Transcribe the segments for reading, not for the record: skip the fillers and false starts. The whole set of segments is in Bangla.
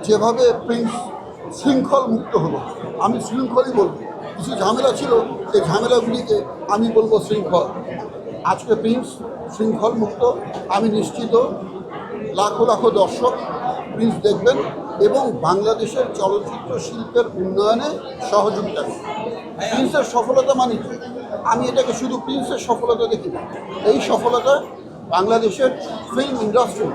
যেভাবে প্রিন্স শৃঙ্খল মুক্ত হলো, আমি শৃঙ্খলই বলবো। কিছু ঝামেলা ছিল, এই ঝামেলাগুলিকে আমি বলবো শৃঙ্খল। আজকে প্রিন্স শৃঙ্খল মুক্ত। আমি নিশ্চিত লাখো লাখো দর্শক প্রিন্স দেখবেন এবং বাংলাদেশের চলচ্চিত্র শিল্পের উন্নয়নে সহযোগিতা করবেন। প্রিন্সের সফলতা মানে কি? আমি এটাকে শুধু প্রিন্সের সফলতা দেখি না, এই সফলতা বাংলাদেশের ফিল্ম ইন্ডাস্ট্রি,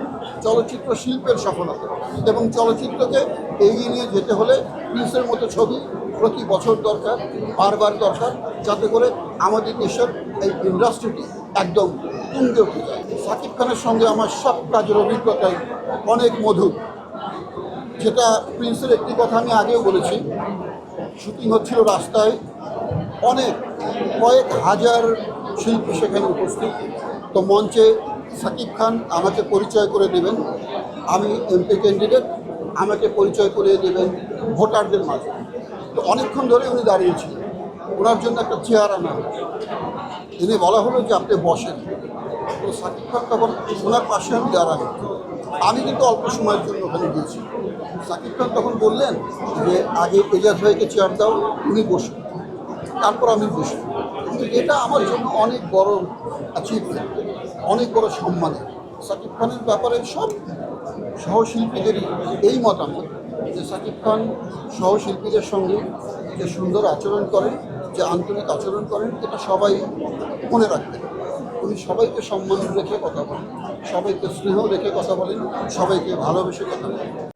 চলচ্চিত্র শিল্পের সফলতা। এবং চলচ্চিত্রকে এগিয়ে নিয়ে যেতে হলে প্রিন্সের মতো ছবি প্রতি বছর দরকার, বারবার দরকার, যাতে করে আমাদের দেশের এই ইন্ডাস্ট্রিটি একদম তুঙ্গে উঠে যায়। শাকিব খানের সঙ্গে আমার সব কাজের অভিজ্ঞতাই অনেক মধুর। যেটা প্রিন্সের একটি কথা আমি আগেও বলেছি, শুটিং হচ্ছিল রাস্তায়, কয়েক হাজার শিল্পী সেখানে উপস্থিত। তো মঞ্চে শাকিব খান আমাকে পরিচয় করে দেবেন, আমি এমপি ক্যান্ডিডেট, আমাকে পরিচয় করিয়ে দেবেন ভোটারদের মাঝে। তো অনেকক্ষণ ধরে উনি দাঁড়িয়েছিলেন, ওনার জন্য একটা চেয়ার আনা হলো, এনে বলা হলো যে আপনি বসেন। তো শাকিব খান তখন ওনার পাশে আমি দাঁড়ানো, আমি কিন্তু অল্প সময়ের জন্য ওখানে গিয়েছি। শাকিব খান তখন বললেন যে আগে এজাজ ভাইকে চেয়ার দাও, উনি বসুন, তারপর আমি বসি। কিন্তু এটা আমার জন্য অনেক বড় অ্যাচিভমেন্ট, অনেক বড় সম্মানের। শাকিব খানের ব্যাপারে সব সহশিল্পীদেরই এই মতামত যে শাকিব খান সহশিল্পীদের সঙ্গে যে সুন্দর আচরণ করেন, যে আন্তরিক আচরণ করেন, এটা সবাই মনে রাখবেন। উনি সবাইকে সম্মান রেখে কথা বলেন, সবাইকে স্নেহ রেখে কথা বলেন, সবাইকে ভালোবেসে কথা বলেন।